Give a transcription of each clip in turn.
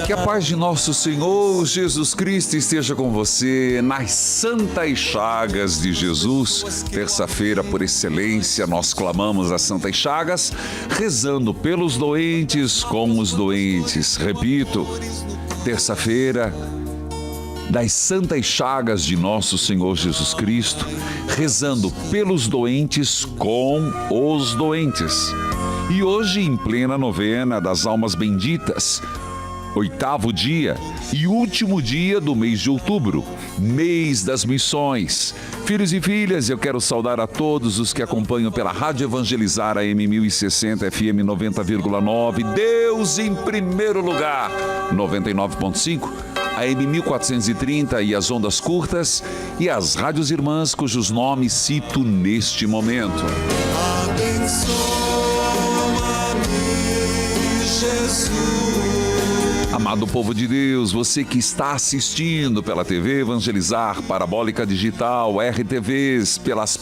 Que a paz de nosso Senhor Jesus Cristo esteja com você nas santas chagas de Jesus. Terça-feira, por excelência, nós clamamos as santas chagas, rezando pelos doentes com os doentes. Repito, terça-feira das santas chagas de nosso Senhor Jesus Cristo, rezando pelos doentes com os doentes. E hoje, em plena novena das almas benditas, 8º dia e último dia do mês de outubro, mês das missões. Filhos e filhas, eu quero saudar a todos os que acompanham pela Rádio Evangelizar AM 1060 FM 90,9. Deus em primeiro lugar, 99,5. AM 1430 e as ondas curtas e as rádios irmãs cujos nomes cito neste momento. Abençoa-me, Jesus. Amado povo de Deus, você que está assistindo pela TV Evangelizar, Parabólica Digital, RTVs, pelas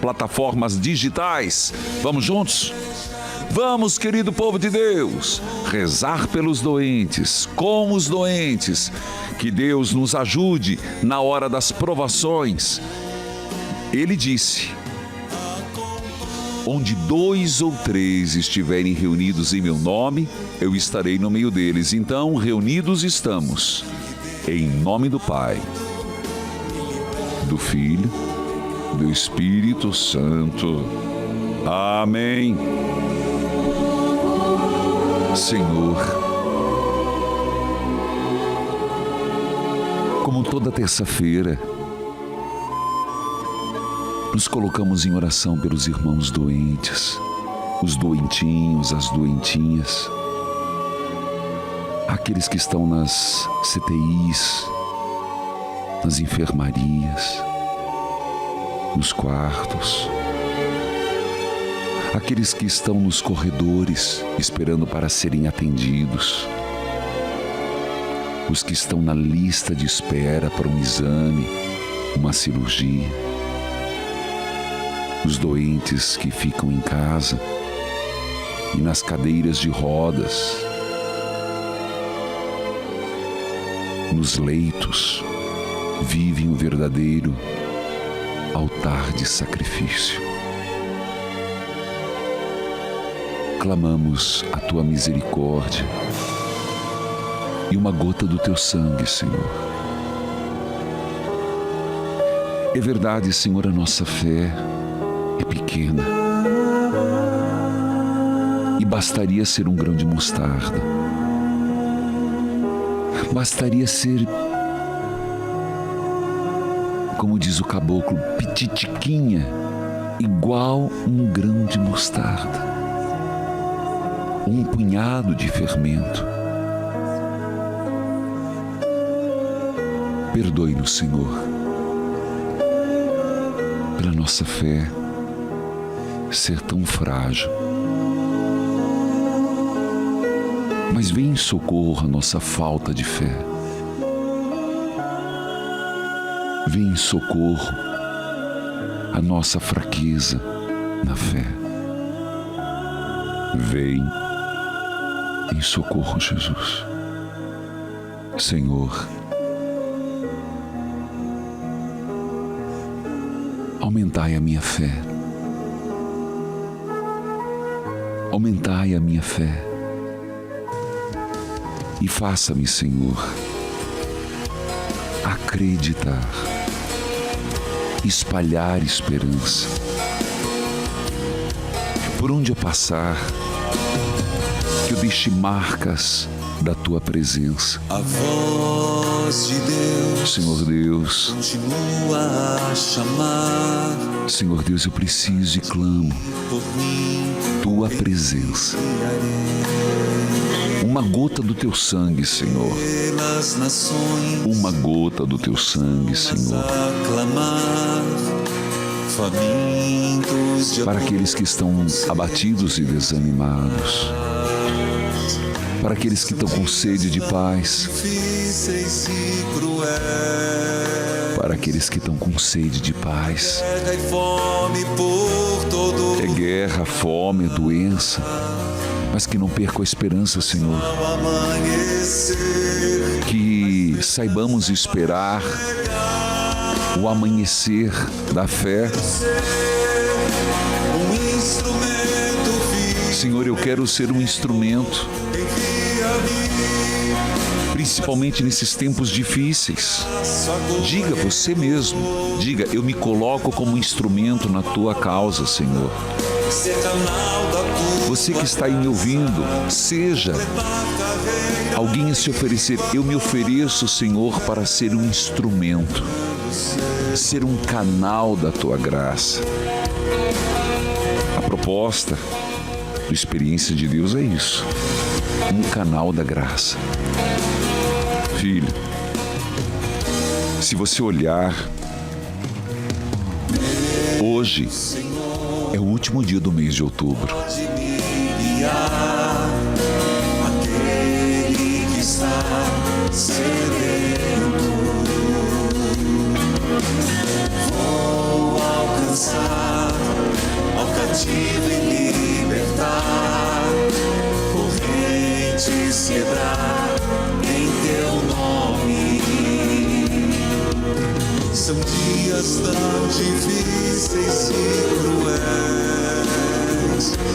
plataformas digitais, vamos juntos? Vamos, querido povo de Deus, rezar pelos doentes, com os doentes, que Deus nos ajude na hora das provações. Ele disse: onde 2 ou 3 estiverem reunidos em meu nome, eu estarei no meio deles. Então, reunidos estamos, em nome do Pai, do Filho, do Espírito Santo. Amém. Senhor, como toda terça-feira, nos colocamos em oração pelos irmãos doentes, os doentinhos, as doentinhas, aqueles que estão nas CTIs, nas enfermarias, nos quartos, aqueles que estão nos corredores esperando para serem atendidos, os que estão na lista de espera para um exame, uma cirurgia, os doentes que ficam em casa e nas cadeiras de rodas, nos leitos, vivem o verdadeiro altar de sacrifício. Clamamos a Tua misericórdia e uma gota do Teu sangue, Senhor. É verdade, Senhor, a nossa fé é pequena e bastaria ser um grão de mostarda. Bastaria ser, como diz o caboclo, pititiquinha, igual um grão de mostarda. Um punhado de fermento. Perdoe-nos, Senhor, pela nossa fé ser tão frágil. Mas vem em socorro a nossa falta de fé. Vem em socorro a nossa fraqueza na fé. Vem em socorro, Jesus. Senhor, aumentai a minha fé. Aumentai a minha fé. E faça-me, Senhor, acreditar, espalhar esperança. Por onde eu passar, que eu deixe marcas da Tua presença. A voz de Deus, Senhor Deus, continua a chamar. Senhor Deus, eu preciso e clamo por mim, Tua presença. Uma gota do Teu sangue, Senhor. Uma gota do Teu sangue, Senhor. Para aqueles que estão abatidos e desanimados, para aqueles que estão com sede de paz, para aqueles que estão com sede de paz. É guerra, fome, doença. mas que não perca a esperança, Senhor. Que saibamos esperar o amanhecer da fé. Senhor, eu quero ser um instrumento, principalmente nesses tempos difíceis. Diga você mesmo, diga, eu me coloco como instrumento na tua causa, Senhor. Você que está aí me ouvindo, seja alguém a se oferecer. Eu me ofereço, Senhor, para ser um instrumento, ser um canal da tua graça. A proposta da experiência de Deus é isso, um canal da graça. Filho, se você olhar, hoje é o último dia do mês de outubro. Aquele que está sedento, vou alcançar ao cativo e libertar, correntes quebrar em teu nome. São dias tão difíceis e cruéis.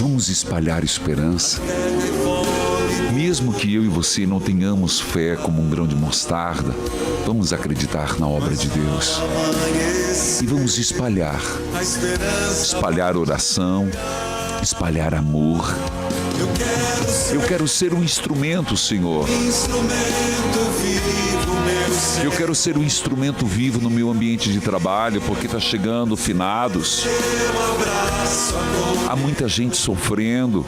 Vamos espalhar esperança. Mesmo que eu e você não tenhamos fé como um grão de mostarda, vamos acreditar na obra de Deus. E vamos espalhar oração, espalhar amor. Eu quero ser um instrumento, Senhor. Eu quero ser um instrumento vivo no meu ambiente de trabalho, porque está chegando finados. Há muita gente sofrendo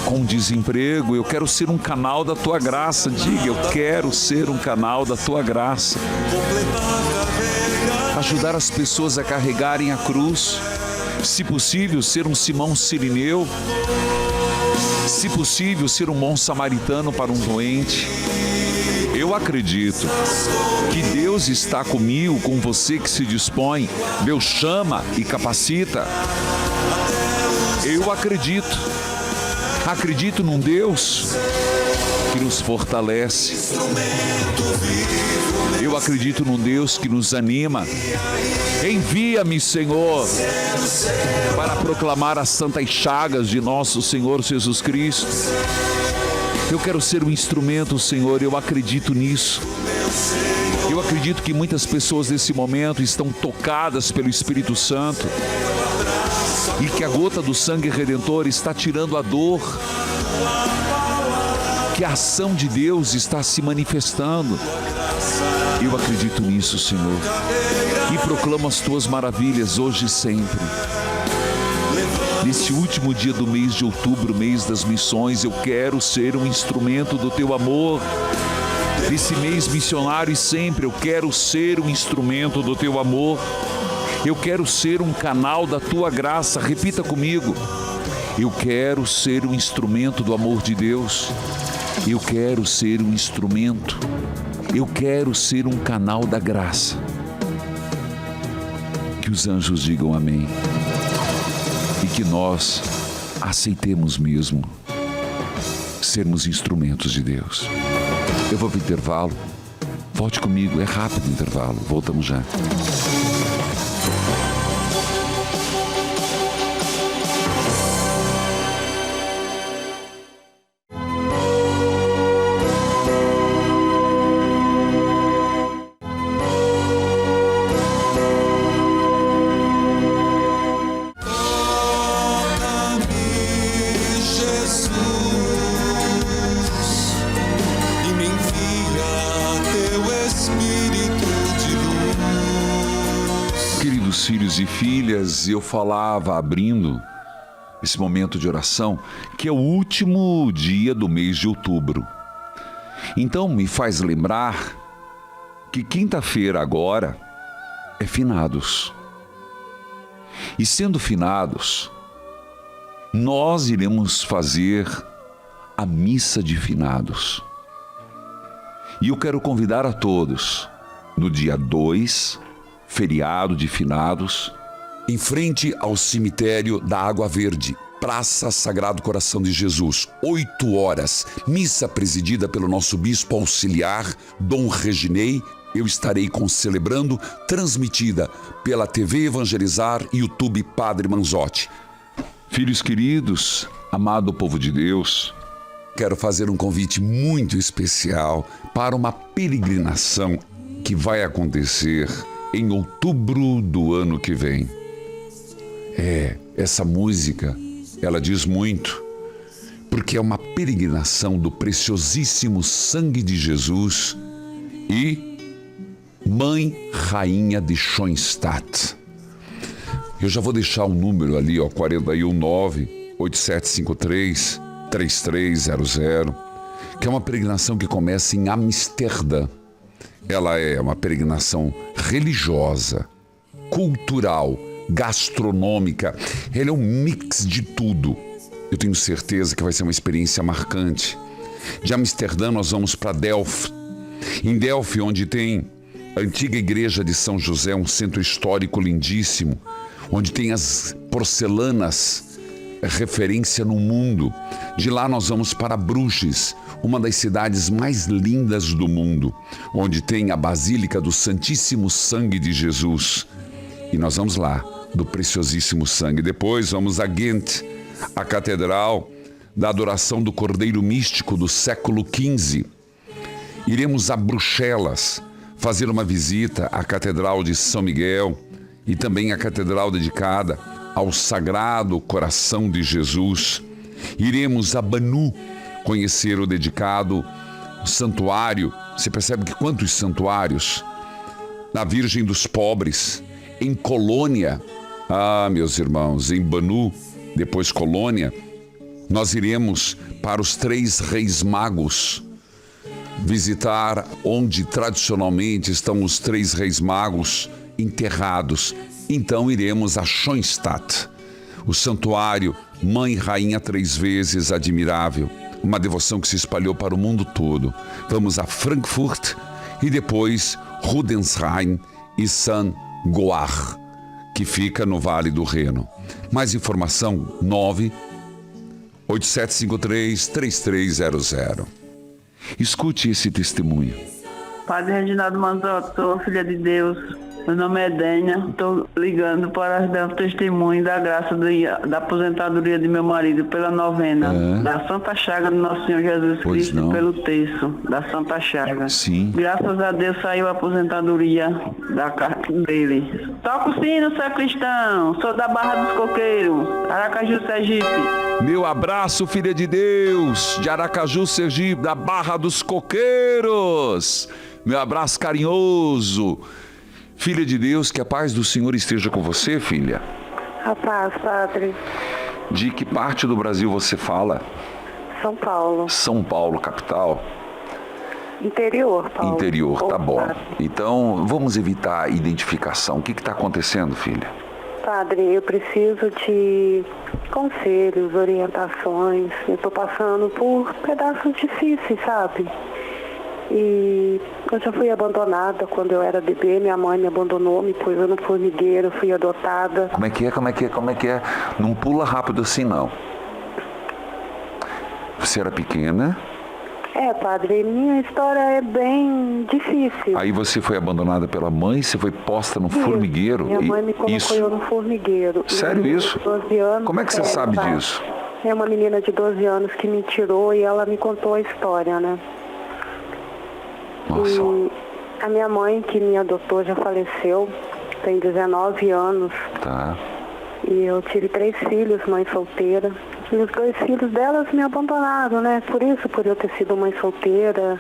com desemprego. Eu quero ser um canal da tua graça. Diga, eu quero ser um canal da tua graça. Ajudar as pessoas a carregarem a cruz. Se possível, ser um Simão Sirineu. Se possível, ser um bom samaritano para um doente. Eu acredito que Deus está comigo, com você que se dispõe. Deus chama e capacita. Eu acredito. Acredito num Deus que nos fortalece. Eu acredito num Deus que nos anima. Envia-me, Senhor, para proclamar as santas chagas de nosso Senhor Jesus Cristo. Eu quero ser um instrumento, Senhor, eu acredito nisso. Eu acredito que muitas pessoas nesse momento estão tocadas pelo Espírito Santo e que a gota do sangue redentor está tirando a dor, que a ação de Deus está se manifestando. Eu acredito nisso, Senhor, e proclamo as tuas maravilhas hoje e sempre. Nesse último dia do mês de outubro, mês das missões, eu quero ser um instrumento do teu amor. Nesse mês missionário e sempre, eu quero ser um instrumento do teu amor. Eu quero ser um canal da tua graça. Repita comigo. Eu quero ser um instrumento do amor de Deus. Eu quero ser um instrumento. Eu quero ser um canal da graça. Que os anjos digam amém. E que nós aceitemos mesmo sermos instrumentos de Deus. Eu vou para o intervalo. Volte comigo, é rápido o intervalo. Voltamos já. Filhos e filhas, eu falava, abrindo esse momento de oração, que é o último dia do mês de outubro. Então me faz lembrar que quinta-feira agora é finados. E sendo finados, nós iremos fazer a missa de finados. E eu quero convidar a todos, no dia 2, feriado de finados, em frente ao cemitério da Água Verde, Praça Sagrado Coração de Jesus, 8 horas. Missa presidida pelo nosso bispo auxiliar, Dom Reginei. Eu estarei celebrando, transmitida pela TV Evangelizar e YouTube Padre Manzotti. Filhos queridos, amado povo de Deus, quero fazer um convite muito especial para uma peregrinação que vai acontecer em outubro do ano que vem. Essa música, ela diz muito, porque é uma peregrinação do preciosíssimo sangue de Jesus e Mãe Rainha de Schoenstatt. Eu já vou deixar o número ali, 419-8753-3300, que é uma peregrinação que começa em Amsterdã. Ela é uma peregrinação religiosa, cultural, gastronômica. Ela é um mix de tudo. Eu tenho certeza que vai ser uma experiência marcante. De Amsterdã nós vamos para Delft. Em Delft, onde tem a antiga igreja de São José, um centro histórico lindíssimo, onde tem as porcelanas, referência no mundo. De lá nós vamos para Bruges, uma das cidades mais lindas do mundo, onde tem a Basílica do Santíssimo Sangue de Jesus. E nós vamos lá, do preciosíssimo sangue. Depois vamos a Ghent, a Catedral da Adoração do Cordeiro Místico do século XV. Iremos a Bruxelas, fazer uma visita à Catedral de São Miguel e também à Catedral dedicada ao Sagrado Coração de Jesus. Iremos a Banu, conhecer o dedicado santuário. Você percebe que quantos santuários? Na Virgem dos Pobres, em Colônia. Meus irmãos, em Banu, depois Colônia, nós iremos para os 3 Reis Magos, visitar onde tradicionalmente estão os 3 Reis Magos enterrados. Então iremos a Schoenstatt, o santuário Mãe Rainha 3 vezes admirável, uma devoção que se espalhou para o mundo todo. Vamos a Frankfurt e depois Rudensheim e Saint-Goar, que fica no Vale do Reno. Mais informação 98753-3300. Escute esse testemunho. Padre Reginaldo Manzotti, sou filha de Deus. Meu nome é Dênia. Estou ligando para dar o testemunho da graça da aposentadoria de meu marido pela novena da Santa Chaga do Nosso Senhor Jesus Cristo, pelo terço da Santa Chaga. Sim. Graças a Deus saiu a aposentadoria da carta dele. Toca o sino, sacristão. Sou da Barra dos Coqueiros, Aracaju, Sergipe. Meu abraço, filha de Deus, de Aracaju, Sergipe, da Barra dos Coqueiros. Meu abraço carinhoso. Filha de Deus, que a paz do Senhor esteja com você, filha. A paz, padre. De que parte do Brasil você fala? São Paulo. São Paulo, capital? Interior, Paulo. Interior, tá bom. Padre. Então, vamos evitar a identificação. O que está acontecendo, filha? Padre, eu preciso de conselhos, orientações. Eu estou passando por pedaços difíceis, sabe? E eu já fui abandonada quando eu era bebê. Minha mãe me abandonou, me pôs no formigueiro, fui adotada. Como é que é? Não pula rápido assim, não. Você era pequena? Padre, minha história é bem difícil. Aí você foi abandonada pela mãe, você foi posta no formigueiro? Minha mãe me colocou eu no formigueiro. Sério isso? 12 anos, como é que você sabe disso? É uma menina de 12 anos que me tirou e ela me contou a história, né? Nossa. E a minha mãe, que me adotou, já faleceu, tem 19 anos. Tá. E eu tive 3 filhos, mãe solteira. E os 2 filhos delas me abandonaram, né? Por eu ter sido mãe solteira.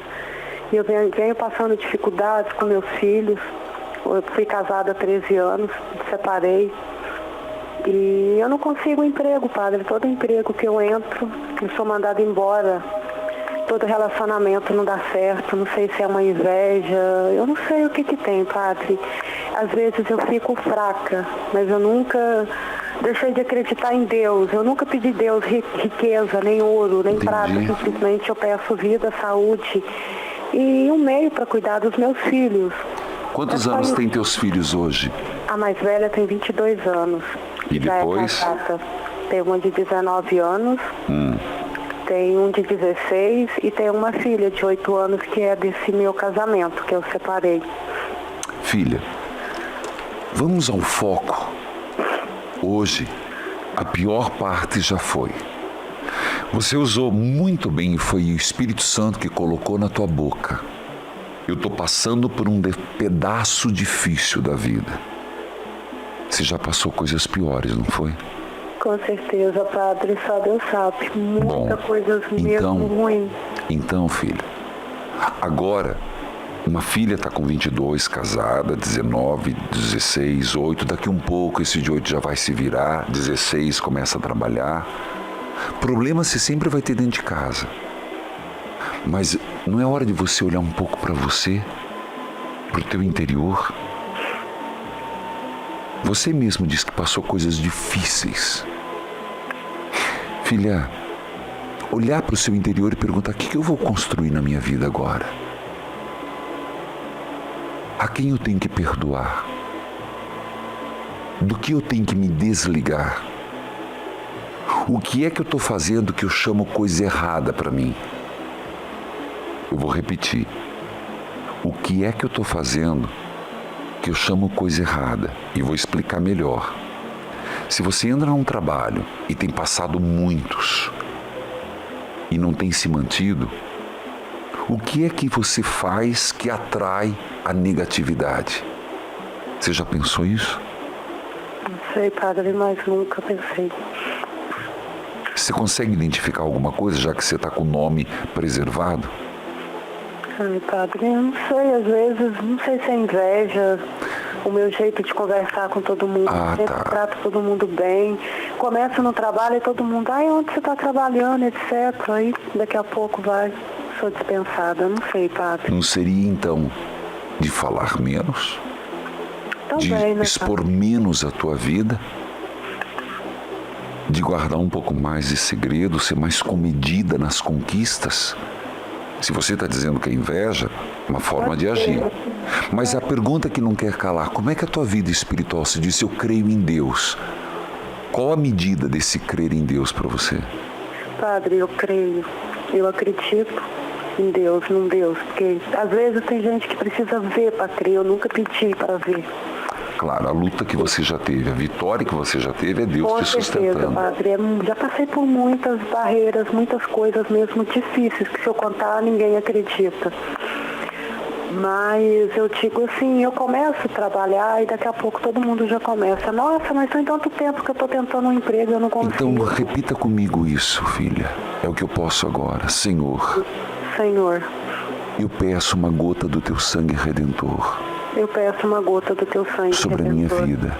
E eu venho passando dificuldades com meus filhos. Eu fui casada há 13 anos, me separei. E eu não consigo emprego, padre. Todo emprego que eu entro, eu sou mandada embora. Todo relacionamento não dá certo, não sei se é uma inveja, eu não sei o que tem, padre. Às vezes eu fico fraca, mas eu nunca deixei de acreditar em Deus. Eu nunca pedi Deus riqueza, nem ouro, nem prata. Simplesmente eu peço vida, saúde e um meio para cuidar dos meus filhos. Quantos anos tem teus filhos hoje? A mais velha tem 22 anos. E depois? Já é casada. Tenho uma de 19 anos, tenho um de 16 e tenho uma filha de 8 anos que é desse meu casamento, que eu separei. Filha, vamos ao foco. Hoje, a pior parte já foi. Você usou muito bem e foi o Espírito Santo que colocou na tua boca. Eu estou passando por um pedaço difícil da vida. Você já passou coisas piores, não foi? Com certeza, padre, só Deus sabe. Muita coisa mesmo ruim. Então, filha, agora, uma filha está com 22, casada, 19, 16, 8. Daqui um pouco, esse de 8 já vai se virar, 16 começa a trabalhar. Problema você sempre vai ter dentro de casa. Mas não é hora de você olhar um pouco para você, para o teu interior? Você mesmo disse que passou coisas difíceis. Filha, olhar para o seu interior e perguntar: o que eu vou construir na minha vida agora? A quem eu tenho que perdoar? Do que eu tenho que me desligar? O que é que eu estou fazendo que eu chamo coisa errada para mim? Eu vou repetir. O que é que eu estou fazendo que eu chamo coisa errada? E vou explicar melhor. Se você entra num trabalho e tem passado muitos e não tem se mantido, o que é que você faz que atrai a negatividade? Você já pensou isso? Não sei, padre, mas nunca pensei. Você consegue identificar alguma coisa, já que você está com o nome preservado? Ai, padre, eu não sei, às vezes, não sei se é inveja, o meu jeito de conversar com todo mundo, sempre trato todo mundo bem. Começo no trabalho e todo mundo, onde você está trabalhando, etc. Aí daqui a pouco sou dispensada, não sei, padre. Não seria, então, de falar menos? Também, de expor menos a tua vida? De guardar um pouco mais de segredo, ser mais comedida nas conquistas? Se você está dizendo que é inveja, uma forma de agir. Mas a pergunta que não quer calar: como é que a tua vida espiritual se diz eu creio em Deus? Qual a medida desse crer em Deus para você? Padre, eu creio, eu acredito em Deus, num Deus, porque às vezes tem gente que precisa ver para crer, eu nunca pedi para ver. Claro, a luta que você já teve, a vitória que você já teve é Deus te sustentando. Com certeza, padre. Já passei por muitas barreiras, muitas coisas mesmo difíceis, que se eu contar ninguém acredita. Mas eu digo assim, eu começo a trabalhar e daqui a pouco todo mundo já começa. Nossa, mas tem tanto tempo que eu estou tentando um emprego e eu não consigo. Então repita comigo isso, filha. É o que eu posso agora. Senhor, eu peço uma gota do teu sangue redentor. Eu peço uma gota do teu sangue sobre redentor. A minha vida.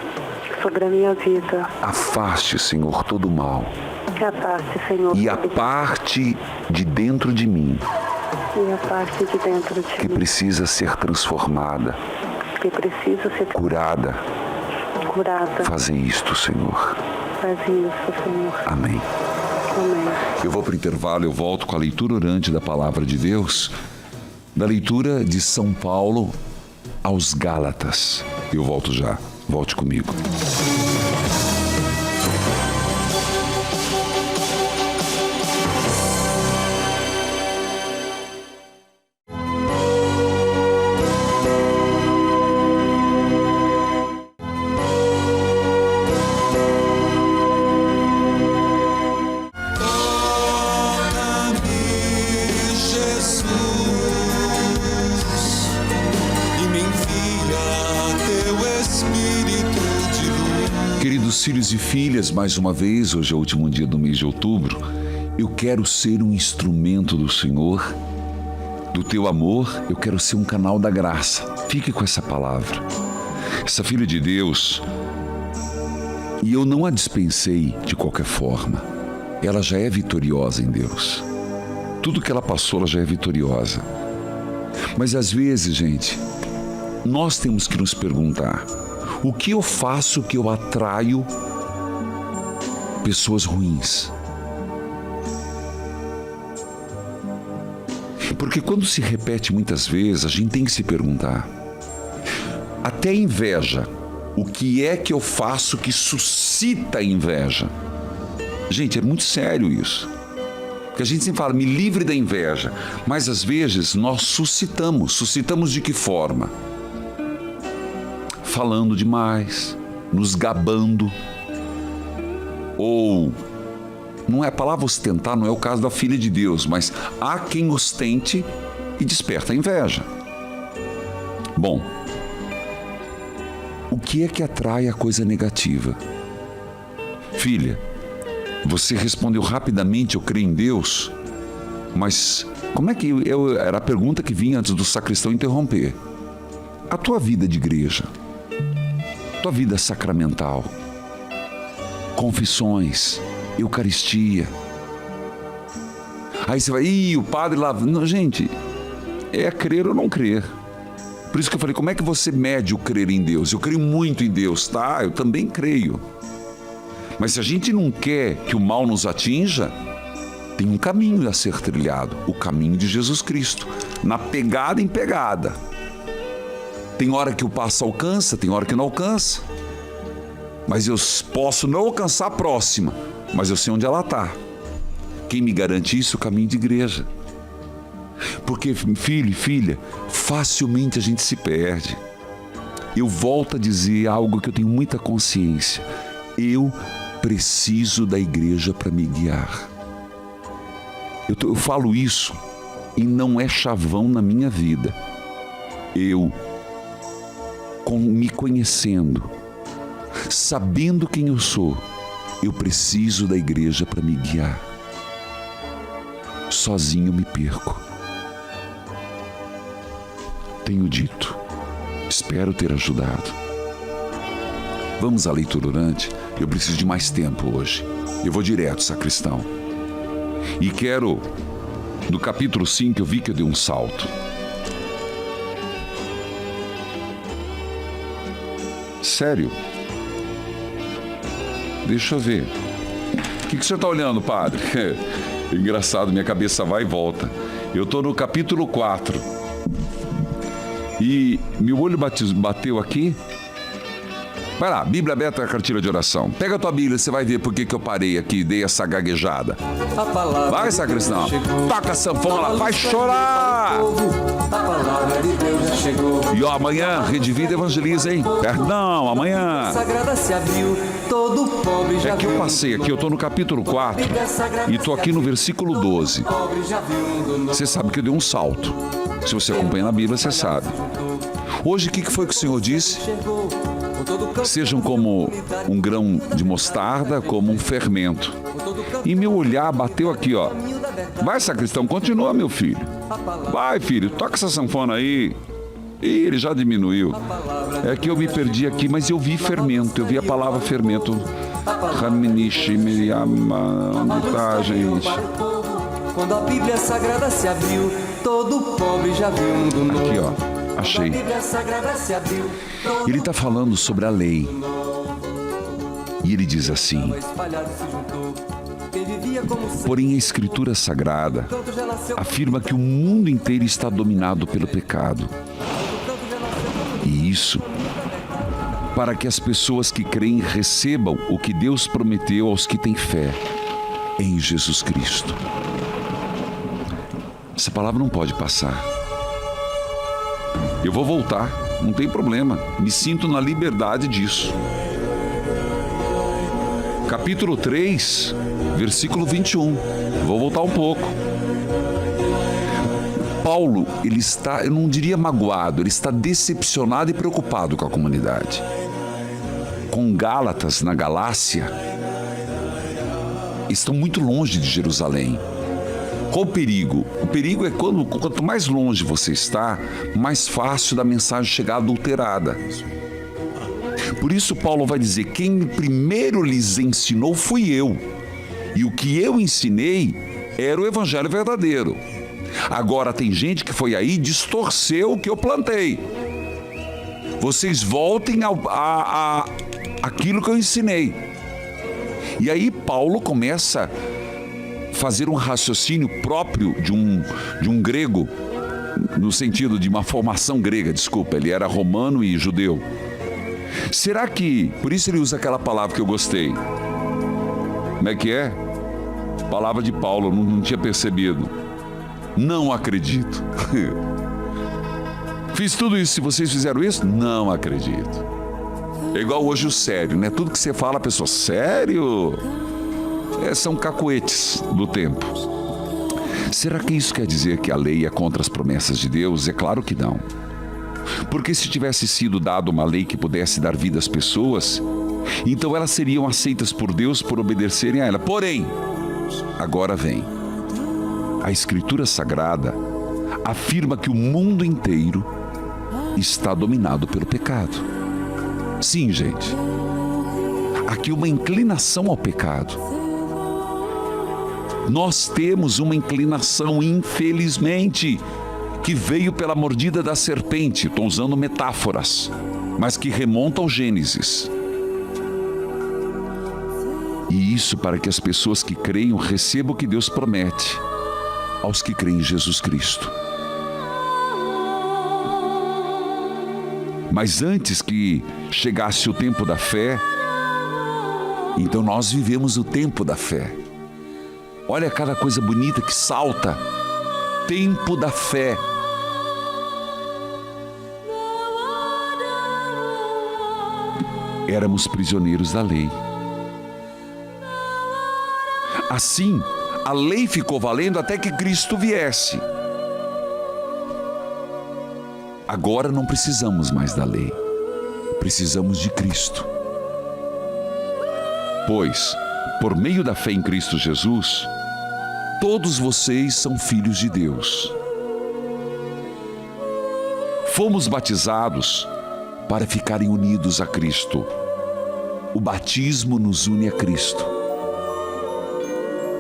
Sobre a minha vida. Afaste, Senhor, todo o mal. Afaste, Senhor. E a parte de dentro de mim. E a parte de dentro de que mim. Precisa ser transformada. Que precisa ser curada. Curada. Faze isto, Senhor. Faz isso, Senhor. Amém. Amém. Eu vou para o intervalo, eu volto com a leitura orante da Palavra de Deus, da leitura de São Paulo aos Gálatas. Eu volto já. Volte comigo. Queridos filhos e filhas, mais uma vez, hoje é o último dia do mês de outubro, eu quero ser um instrumento do Senhor, do teu amor, eu quero ser um canal da graça. Fique com essa palavra. Essa filha de Deus, e eu não a dispensei de qualquer forma, ela já é vitoriosa em Deus. Tudo que ela passou, ela já é vitoriosa. Mas às vezes, gente, nós temos que nos perguntar: o que eu faço que eu atraio pessoas ruins? Porque quando se repete muitas vezes, a gente tem que se perguntar. Até inveja. O que é que eu faço que suscita inveja? Gente, é muito sério isso. Porque a gente sempre fala, me livre da inveja. Mas às vezes nós suscitamos. Suscitamos de que forma? Falando demais, nos gabando. Ou, não é a palavra ostentar, não é o caso da filha de Deus, mas há quem ostente e desperta a inveja. Bom, o que é que atrai a coisa negativa? Filha, você respondeu rapidamente, eu creio em Deus, mas como é que era a pergunta que vinha antes do sacristão interromper. A tua vida de igreja, tua vida sacramental, confissões, Eucaristia. Aí você vai, o padre lá... Não, gente, é crer ou não crer. Por isso que eu falei, como é que você mede o crer em Deus? Eu creio muito em Deus, tá? Eu também creio. Mas se a gente não quer que o mal nos atinja, tem um caminho a ser trilhado, o caminho de Jesus Cristo, na pegada em pegada. Tem hora que o passo alcança, tem hora que não alcança. Mas eu posso não alcançar a próxima, mas eu sei onde ela está. Quem me garante isso? O caminho de igreja. Porque, filho e filha, facilmente a gente se perde. Eu volto a dizer algo que eu tenho muita consciência. Eu preciso da igreja para me guiar. Eu falo isso e não é chavão na minha vida. Eu, me conhecendo, sabendo quem eu sou, eu preciso da igreja para me guiar. Sozinho me perco. Tenho dito. Espero ter ajudado. Vamos à leitura orante. Eu preciso de mais tempo hoje. Eu vou direto, sacristão. E quero, no capítulo 5, eu vi que eu dei um salto. Sério? Deixa eu ver. O que você está olhando, padre? Engraçado, minha cabeça vai e volta. Eu estou no capítulo 4. E meu olho bateu aqui. Vai lá, Bíblia aberta, a cartilha de oração. Pega a tua Bíblia, você vai ver por que eu parei aqui, dei essa gaguejada. Vai, sacristão. Toca a sanfona, vai chorar. A palavra de Deus já chegou. E ó, amanhã, Rede Vida evangeliza, hein? Perdão, amanhã. É que eu passei aqui, eu tô no capítulo 4 e tô aqui no versículo 12. Você sabe que eu dei um salto. Se você acompanha na Bíblia, você sabe. Hoje, o que foi que o Senhor disse? Sejam como um grão de mostarda, como um fermento. E meu olhar bateu aqui, ó. Vai, sacristão, continua, meu filho. Vai, filho, toca essa sanfona aí. Ih, ele já diminuiu. É que eu me perdi aqui, mas eu vi fermento. Eu vi a palavra fermento. Raminishi, Miriama, onde tá, gente? Quando a Bíblia Sagrada se abriu, todo pobre já viu um mundo novo. Aqui, ó. Achei. Ele está falando sobre a lei. E ele diz assim: porém, a Escritura Sagrada afirma que o mundo inteiro está dominado pelo pecado. E isso para que as pessoas que creem recebam o que Deus prometeu aos que têm fé em Jesus Cristo. Essa palavra não pode passar. Eu vou voltar, não tem problema. Me sinto na liberdade disso. Capítulo 3, versículo 21. Vou voltar um pouco. Paulo, ele está, eu não diria magoado, ele está decepcionado e preocupado com a comunidade. Com Gálatas, na Galácia, estão muito longe de Jerusalém. Qual o perigo? O perigo é quanto mais longe você está, mais fácil da mensagem chegar adulterada. Por isso Paulo vai dizer, quem primeiro lhes ensinou fui eu. E o que eu ensinei era o evangelho verdadeiro. Agora tem gente que foi aí e distorceu o que eu plantei. Vocês voltem àquilo que eu ensinei. E aí Paulo começa fazer um raciocínio próprio de um grego, no sentido de uma formação grega, desculpa, ele era romano e judeu. Será que, por isso ele usa aquela palavra que eu gostei, Como é que é? Palavra de Paulo, não tinha percebido. Não acredito. Fiz tudo isso, se vocês fizeram isso, não acredito. É igual hoje o sério, né? Tudo que você fala, a pessoa, sério? São cacoetes do tempo. Será que isso quer dizer que a lei é contra as promessas de Deus? É claro que não. Porque se tivesse sido dado uma lei que pudesse dar vida às pessoas, então elas seriam aceitas por Deus por obedecerem a ela. Porém, agora vem. A Escritura Sagrada afirma que o mundo inteiro está dominado pelo pecado. Sim, gente. Aqui uma inclinação ao pecado. Nós temos uma inclinação, infelizmente, que veio pela mordida da serpente. Estou usando metáforas, mas que remonta ao Gênesis. E isso para que as pessoas que creiam recebam o que Deus promete aos que creem em Jesus Cristo. Mas antes que chegasse o tempo da fé, então nós vivemos o tempo da fé. Olha cada coisa bonita que salta. Tempo da fé. Éramos prisioneiros da lei. Assim, a lei ficou valendo até que Cristo viesse. Agora não precisamos mais da lei. Precisamos de Cristo. Pois, por meio da fé em Cristo Jesus, todos vocês são filhos de Deus. Fomos batizados para ficarem unidos a Cristo. O batismo nos une a Cristo.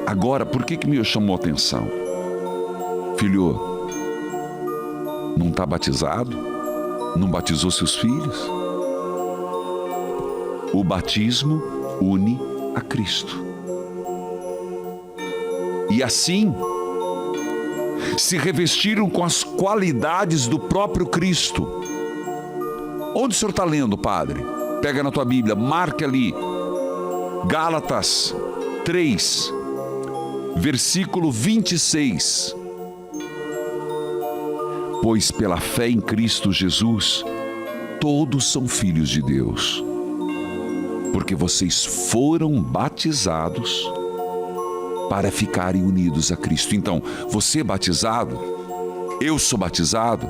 Agora, por que me chamou a atenção? Filho, não está batizado? Não batizou seus filhos? O batismo une a Cristo. E assim, se revestiram com as qualidades do próprio Cristo. Onde o senhor está lendo, padre? Pega na tua Bíblia, marca ali. Gálatas 3, versículo 26. Pois pela fé em Cristo Jesus, todos são filhos de Deus. Porque vocês foram batizados para ficarem unidos a Cristo. Então, você é batizado, eu sou batizado,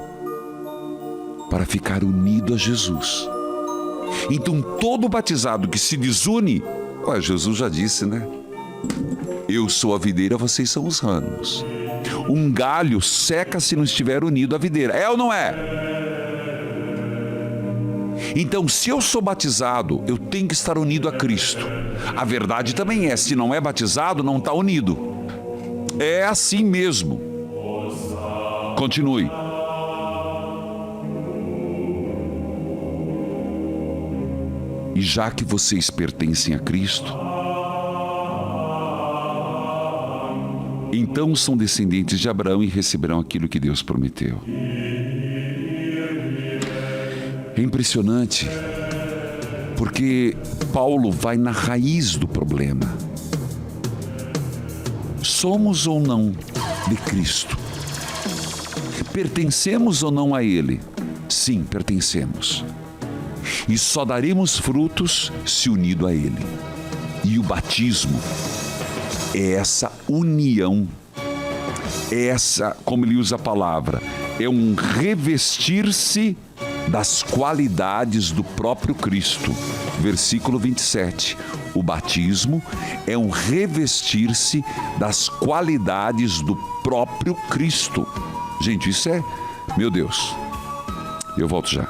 para ficar unido a Jesus. Então, todo batizado que se desune, Jesus já disse, né? Eu sou a videira, vocês são os ramos. Um galho seca se não estiver unido à videira. É ou não é? Então, se eu sou batizado, eu tenho que estar unido a Cristo. A verdade também é, se não é batizado, não está unido. É assim mesmo. Continue. E já que vocês pertencem a Cristo, então são descendentes de Abraão e receberão aquilo que Deus prometeu. É impressionante, porque Paulo vai na raiz do problema. Somos ou não de Cristo? Pertencemos ou não a Ele? Sim, pertencemos. E só daremos frutos se unido a Ele. E o batismo é essa união, é essa, como ele usa a palavra, é um revestir-se das qualidades do próprio Cristo. Versículo 27. O batismo é um revestir-se das qualidades do próprio Cristo. Gente, isso é... Meu Deus. Eu volto já.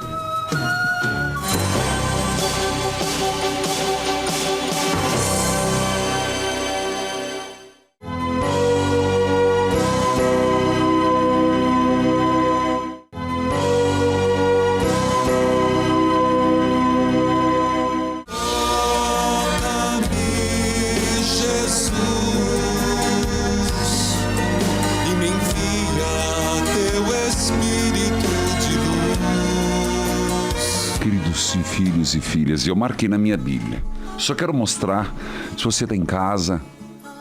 Filhos e filhas, eu marquei na minha Bíblia. Só quero mostrar, se você está em casa,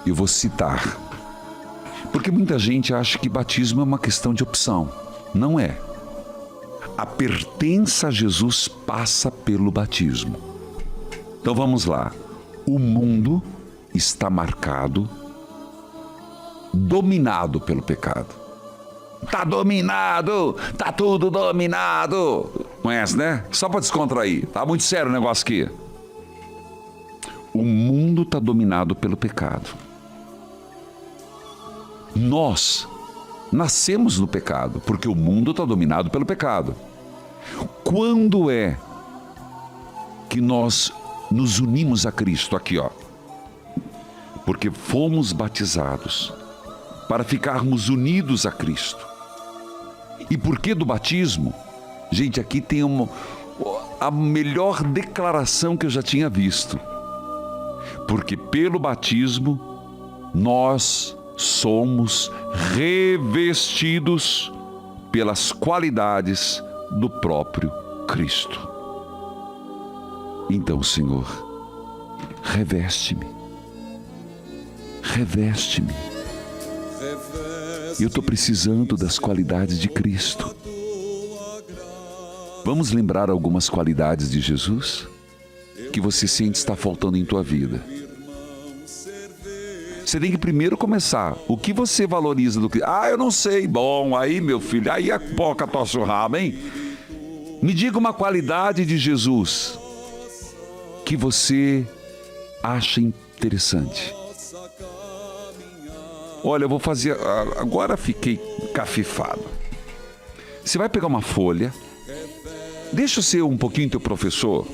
eu vou citar. Porque muita gente acha que batismo é uma questão de opção. Não é. A pertença a Jesus passa pelo batismo. Então vamos lá. O mundo está marcado, dominado pelo pecado. Tá dominado, tá tudo dominado. Conhece, né? Só para descontrair. Tá muito sério o negócio aqui. O mundo está dominado pelo pecado. Nós nascemos no pecado, porque o mundo está dominado pelo pecado. Quando é que nós nos unimos a Cristo? Aqui, ó. Porque fomos batizados para ficarmos unidos a Cristo. E por que do batismo? Gente, aqui tem a melhor declaração que eu já tinha visto. Porque pelo batismo nós somos revestidos pelas qualidades do próprio Cristo. Então, Senhor, reveste-me. Reveste-me. Eu estou precisando das qualidades de Cristo. Vamos lembrar algumas qualidades de Jesus que você sente está faltando em tua vida. Você tem que primeiro começar. O que você valoriza do Cristo? Eu não sei. Bom, aí, meu filho, aí a boca torce o rabo, hein? Me diga uma qualidade de Jesus que você acha interessante. Olha, eu vou fazer... Agora fiquei cafifado. Você vai pegar uma folha. Deixa eu ser um pouquinho teu professor.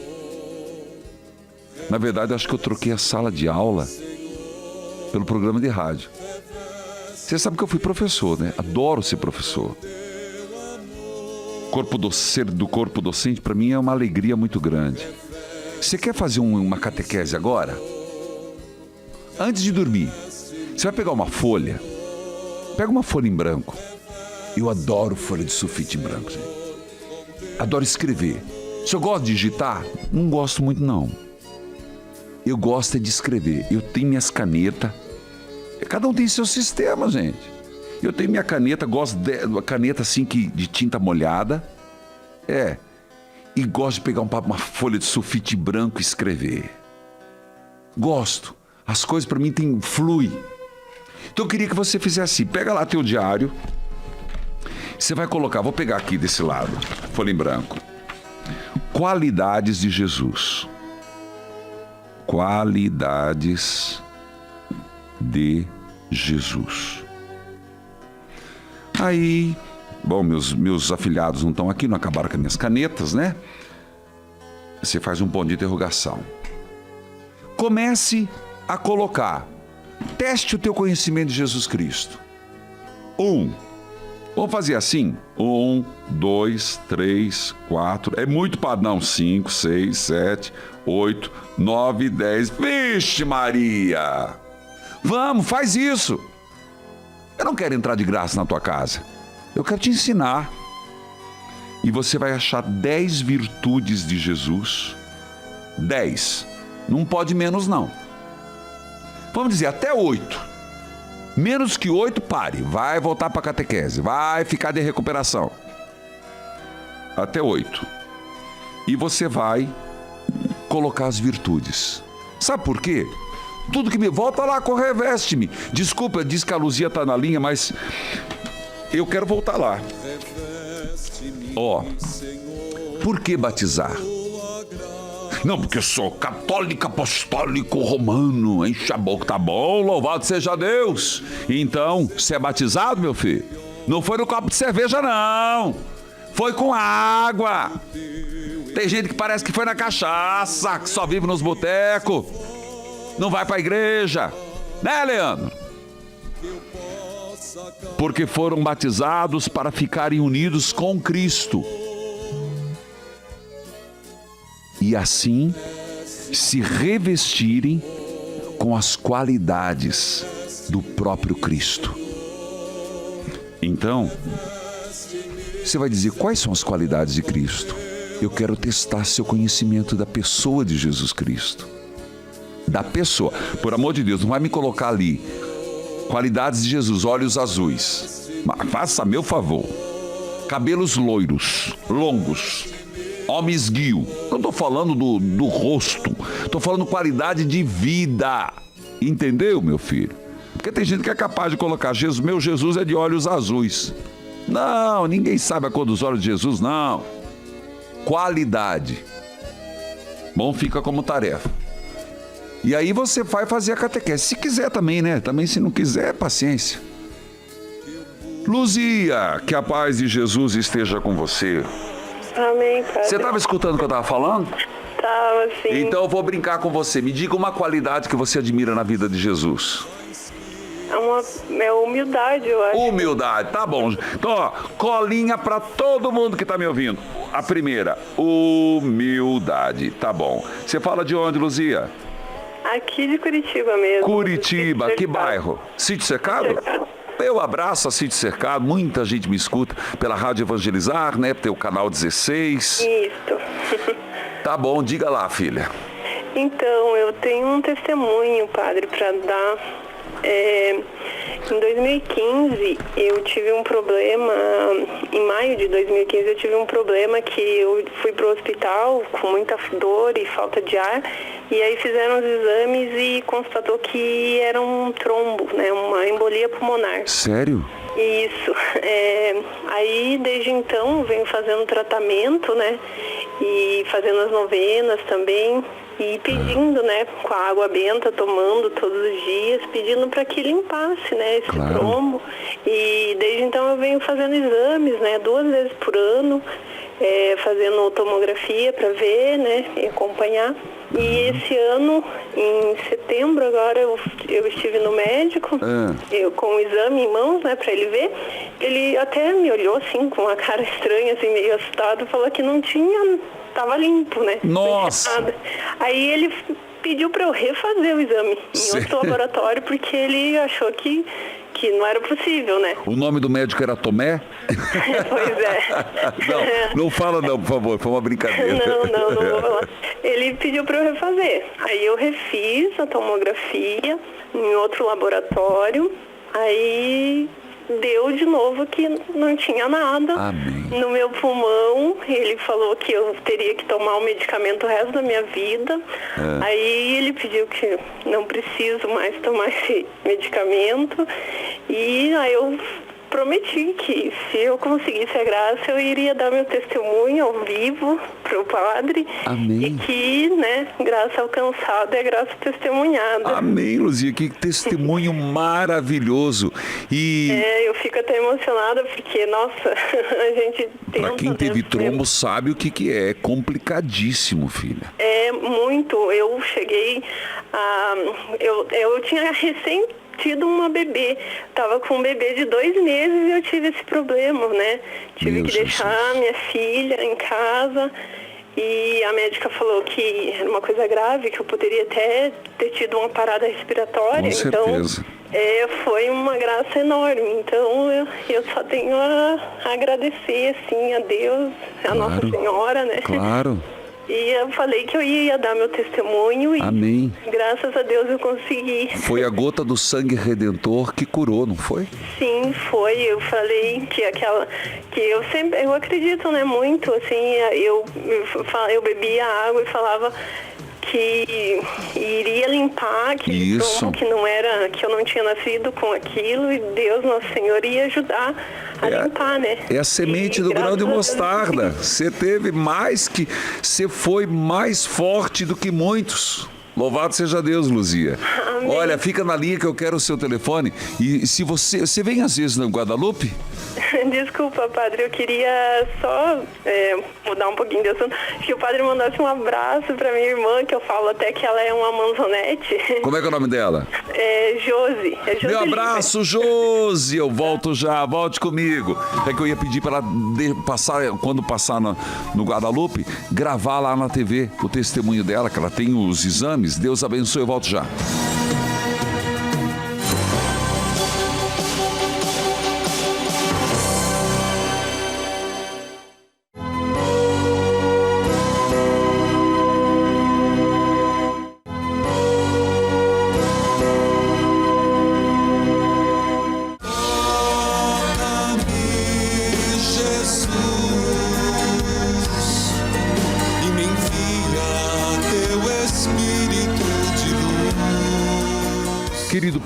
Na verdade, acho que eu troquei a sala de aula pelo programa de rádio. Você sabe que eu fui professor, né? Adoro ser professor. Ser do corpo docente, para mim, é uma alegria muito grande. Você quer fazer uma catequese agora? Antes de dormir, você vai pegar uma folha. Pega uma folha em branco. Eu adoro folha de sulfite em branco, gente. Adoro escrever. Se eu gosto de digitar, não gosto muito, não. Eu gosto é de escrever. Eu tenho minhas canetas. Cada um tem seu sistema, gente. Eu tenho minha caneta, gosto de uma caneta assim de tinta molhada. E gosto de pegar uma folha de sulfite branco e escrever. Gosto. As coisas para mim flui. Então eu queria que você fizesse assim. Pega lá teu diário. Você vai colocar, vou pegar aqui desse lado, folha em branco. Qualidades de Jesus. Qualidades de Jesus. Aí, bom, meus afilhados não estão aqui, não acabaram com as minhas canetas, né? Você faz um ponto de interrogação. Comece a colocar. Teste o teu conhecimento de Jesus Cristo. 1. Vamos fazer assim? 1, 2, 3, 4. É muito padrão. 5, 6, 7, 8, 9, 10. Vixe, Maria! Vamos, faz isso. Eu não quero entrar de graça na tua casa. Eu quero te ensinar. E você vai achar 10 virtudes de Jesus. 10. Não pode menos, não. Vamos dizer, até 8. Menos que 8, pare. Vai voltar para a catequese. Vai ficar de recuperação. Até 8. E você vai colocar as virtudes. Sabe por quê? Tudo que me... Volta lá com reveste-me. Desculpa, diz que a Luzia tá na linha, mas eu quero voltar lá. Por que batizar? Não, porque eu sou católico, apostólico, romano. Enche a boca, tá bom? Louvado seja Deus. Então, você é batizado, meu filho? Não foi no copo de cerveja, não. Foi com água. Tem gente que parece que foi na cachaça, que só vive nos botecos. Não vai pra igreja. Né, Leandro? Porque foram batizados para ficarem unidos com Cristo. E assim se revestirem com as qualidades do próprio Cristo. Então, você vai dizer, quais são as qualidades de Cristo? Eu quero testar seu conhecimento da pessoa de Jesus Cristo. da pessoa. Por amor de Deus, não vai me colocar ali qualidades de Jesus, olhos azuis. Faça meu favor. Cabelos loiros, longos, homem esguio. Não estou falando do rosto, estou falando qualidade de vida. Entendeu, meu filho? Porque tem gente que é capaz de colocar Jesus, meu Jesus é de olhos azuis. Não, ninguém sabe a cor dos olhos de Jesus, não. Qualidade. Bom, fica como tarefa. E aí você vai fazer a catequese. Se quiser também, né? Também se não quiser, paciência. Luzia, que a paz de Jesus esteja com você. Amém, Padre. Você estava escutando o que eu estava falando? Tava, sim. Então eu vou brincar com você. Me diga uma qualidade que você admira na vida de Jesus. É humildade, eu acho. Humildade, tá bom. Então, ó, colinha pra todo mundo que tá me ouvindo. A primeira, humildade, tá bom. Você fala de onde, Luzia? Aqui de Curitiba mesmo. Curitiba, que bairro? Sítio Cercado? Eu abraço a Sítio Cercado, muita gente me escuta pela Rádio Evangelizar, né? Pelo canal 16. Isso. Tá bom, diga lá, filha. Então, eu tenho um testemunho, Padre, para dar. Em 2015 eu tive um problema, em maio de 2015 eu tive um problema que eu fui pro hospital com muita dor e falta de ar, e aí fizeram os exames e constatou que era um trombo, né, uma embolia pulmonar. Sério? Isso. Aí desde então eu venho fazendo tratamento, né, e fazendo as novenas também. E pedindo, né, com a água benta, tomando todos os dias, pedindo para que limpasse, né, esse trombo. E desde então eu venho fazendo exames, né, 2 vezes por ano, fazendo tomografia para ver, né, e acompanhar. E esse ano, em setembro agora, eu estive no médico, eu com o exame em mãos, né, para ele ver. Ele até me olhou assim, com uma cara estranha, assim, meio assustado, falou que não tinha... Tava limpo, né? Nossa! Aí ele pediu para eu refazer o exame em outro laboratório, porque ele achou que não era possível, né? O nome do médico era Tomé? Pois é. Não fala não, por favor, foi uma brincadeira. Não vou falar. Ele pediu para eu refazer. Aí eu refiz a tomografia em outro laboratório, aí... deu de novo que não tinha nada. Amém. No meu pulmão. Ele falou que eu teria que tomar o medicamento o resto da minha vida. Aí ele pediu que não preciso mais tomar esse medicamento. E aí eu prometi que se eu conseguisse a graça, eu iria dar meu testemunho ao vivo para o padre. Amém. E que, né, graça alcançada é graça testemunhada. Amém, Luzia, que testemunho maravilhoso. E eu fico até emocionada porque, nossa, a gente tem... Para quem teve trombo sabe o que é. É complicadíssimo, filha. É muito. Eu cheguei a... Eu tinha recém tido uma bebê. Tava com um bebê de 2 meses e eu tive esse problema, né? Tive que deixar minha filha em casa e a médica falou que era uma coisa grave, que eu poderia até ter tido uma parada respiratória. Com certeza. Então, foi uma graça enorme. Então, eu só tenho a agradecer, assim, a Deus, a Nossa Senhora, né? Claro. E eu falei que eu ia dar meu testemunho e Amém. Graças a Deus eu consegui. Foi a gota do sangue redentor que curou, não foi? Sim, foi. Eu falei que eu acredito, né, muito, assim, eu bebia água e falava que iria limpar, que não era, que eu não tinha nascido com aquilo e Deus, Nosso Senhor, ia ajudar a limpar, né? É a semente do grão de mostarda. Você você foi mais forte do que muitos. Louvado seja Deus, Luzia. Amém. Olha, fica na linha que eu quero o seu telefone. E se você vem às vezes no Guadalupe? Desculpa, padre, eu queria só mudar um pouquinho de assunto. Que o padre mandasse um abraço pra minha irmã, que eu falo até que ela é uma manzonete. Como é que é o nome dela? Josi. Meu abraço, Josi. Eu volto já, volte comigo. É que eu ia pedir para ela quando passar no Guadalupe, gravar lá na TV o testemunho dela, que ela tem os exames. Deus abençoe, eu volto já.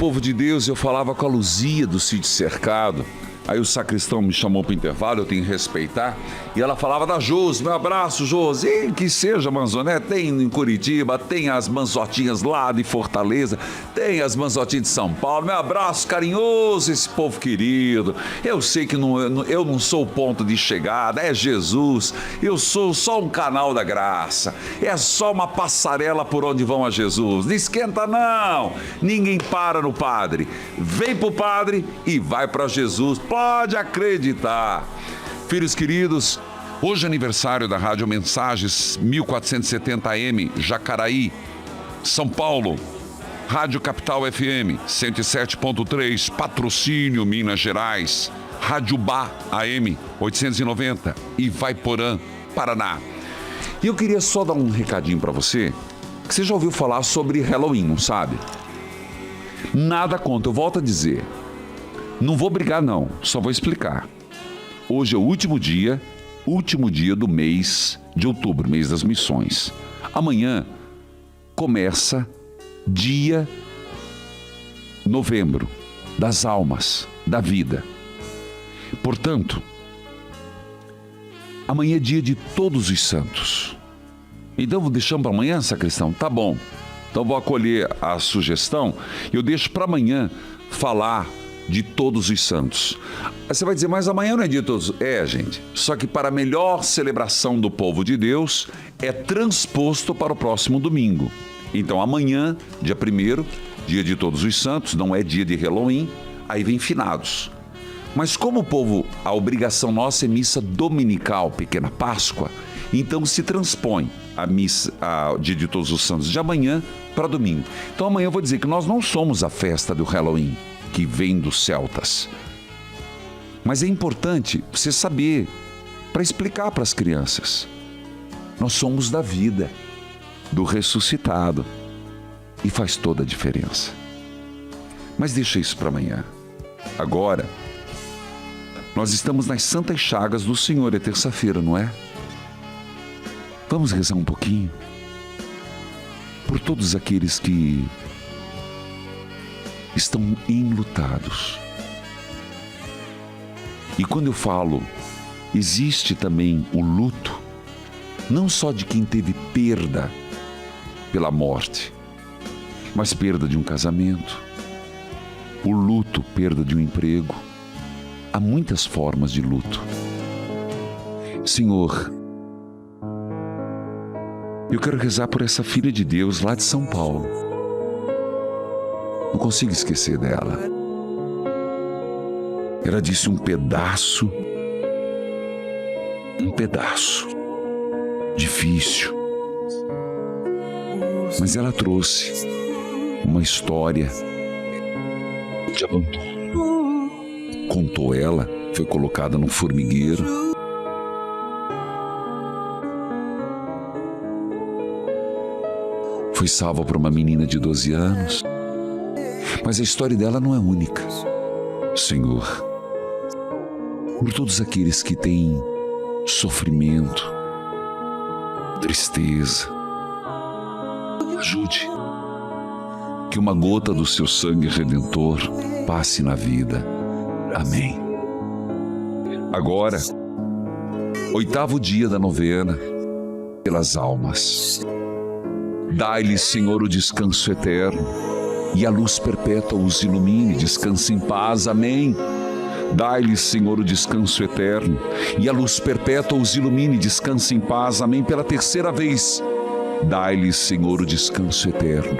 povo de Deus, eu falava com a Luzia do Sítio Cercado. Aí o sacristão me chamou para o intervalo, eu tenho que respeitar. E ela falava da Josi, meu abraço, Josi. E que seja, Manzoné, tem em Curitiba, tem as manzotinhas lá de Fortaleza, tem as manzotinhas de São Paulo. Meu abraço carinhoso, esse povo querido. Eu sei que eu não sou o ponto de chegada, é Jesus. Eu sou só um canal da graça. É só uma passarela por onde vão a Jesus. Não esquenta não, ninguém para no Padre. Vem pro Padre e vai para Jesus. Pode acreditar. Filhos queridos, hoje é aniversário da Rádio Mensagens 1470 AM, Jacaraí, São Paulo. Rádio Capital FM 107.3, Patrocínio, Minas Gerais. Rádio Bá AM 890, Ivaiporã, Paraná. E eu queria só dar um recadinho para você, que você já ouviu falar sobre Halloween, não sabe? Nada contra, eu volto a dizer. Não vou brigar não, só vou explicar. Hoje é o último dia do mês de outubro, mês das missões. Amanhã começa dia novembro, das almas, da vida. Portanto, amanhã é dia de todos os santos. Então deixamos para amanhã, sacristão? Tá bom. Então vou acolher a sugestão e eu deixo para amanhã falar de todos os santos. Aí você vai dizer, mas amanhã não é dia de todos. Gente, só que para a melhor celebração do povo de Deus, é transposto para o próximo domingo. Então amanhã, dia 1º, dia de todos os santos, não é dia de Halloween, aí vem finados. Mas como o povo, a obrigação nossa é missa dominical, pequena Páscoa, então se transpõe a missa, a dia de todos os santos de amanhã para domingo. Então amanhã eu vou dizer que nós não somos a festa do Halloween, que vem dos celtas. Mas é importante você saber, para explicar para as crianças. Nós somos da vida, do ressuscitado, e faz toda a diferença. Mas deixa isso para amanhã. Agora, nós estamos nas Santas Chagas do Senhor, é terça-feira, não é? Vamos rezar um pouquinho por todos aqueles que estão enlutados. E quando eu falo, existe também o luto, não só de quem teve perda pela morte, mas perda de um casamento, o luto, perda de um emprego. Há muitas formas de luto. Senhor, eu quero rezar por essa filha de Deus lá de São Paulo. Não consigo esquecer dela. Ela disse um pedaço difícil, mas ela trouxe uma história de abandono. Contou ela, foi colocada num formigueiro. Foi salva por uma menina de 12 anos. Mas a história dela não é única. Senhor, por todos aqueles que têm sofrimento, tristeza, ajude que uma gota do seu sangue redentor passe na vida. Amém. Agora, 8º dia da novena, pelas almas. Dai-lhe, Senhor, o descanso eterno, e a luz perpétua os ilumine. Descanse em paz. Amém. Dai-lhe, Senhor, o descanso eterno, e a luz perpétua os ilumine. Descanse em paz. Amém. Pela 3ª vez. Dai-lhe, Senhor, o descanso eterno,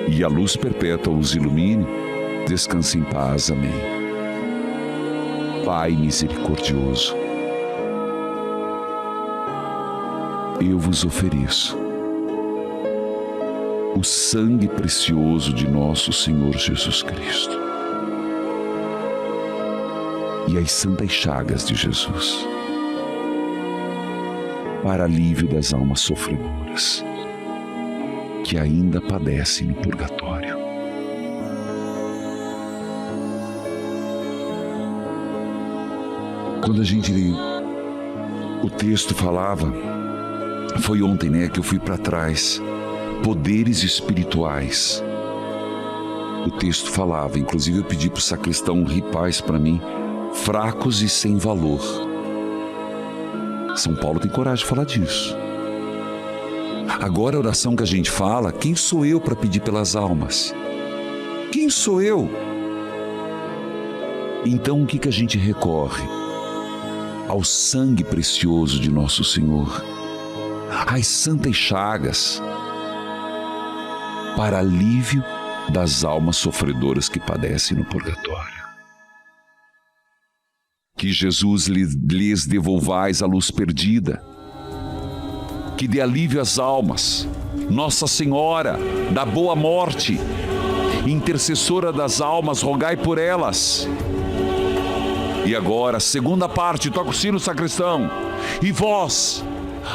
e a luz perpétua os ilumine. Descanse em paz. Amém. Pai misericordioso, eu vos ofereço o sangue precioso de nosso Senhor Jesus Cristo e as santas chagas de Jesus, para alívio das almas sofredoras que ainda padecem no purgatório. Quando a gente, o texto falava, foi ontem, que eu fui para trás, poderes espirituais O texto falava, inclusive eu pedi para o sacristão ripaz para mim, fracos e sem valor. São Paulo tem coragem de falar disso. Agora a oração que a gente fala, quem sou eu para pedir pelas almas? Quem sou eu? Então o que a gente recorre? Ao sangue precioso de nosso Senhor, às santas chagas, para alívio das almas sofredoras que padecem no purgatório. Que Jesus lhes devolvais a luz perdida, que dê alívio às almas. Nossa Senhora da Boa Morte, intercessora das almas, rogai por elas. E agora, segunda parte, toca o sino, sacristão. E vós,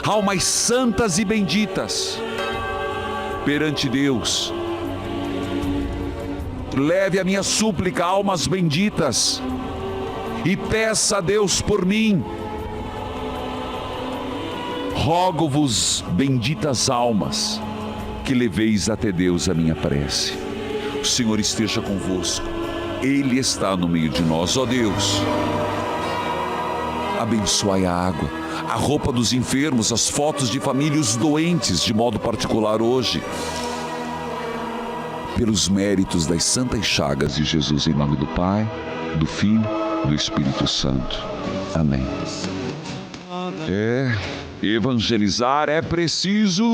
almas santas e benditas, perante Deus, leve a minha súplica, almas benditas, e peça a Deus por mim. Rogo-vos, benditas almas, que leveis até Deus a minha prece. O Senhor esteja convosco. Ele está no meio de nós, ó Deus. Abençoai a água, a roupa dos enfermos, as fotos de famílias doentes, de modo particular hoje. Pelos méritos das santas chagas de Jesus, em nome do Pai, do Filho, do Espírito Santo. Amém. Evangelizar é preciso.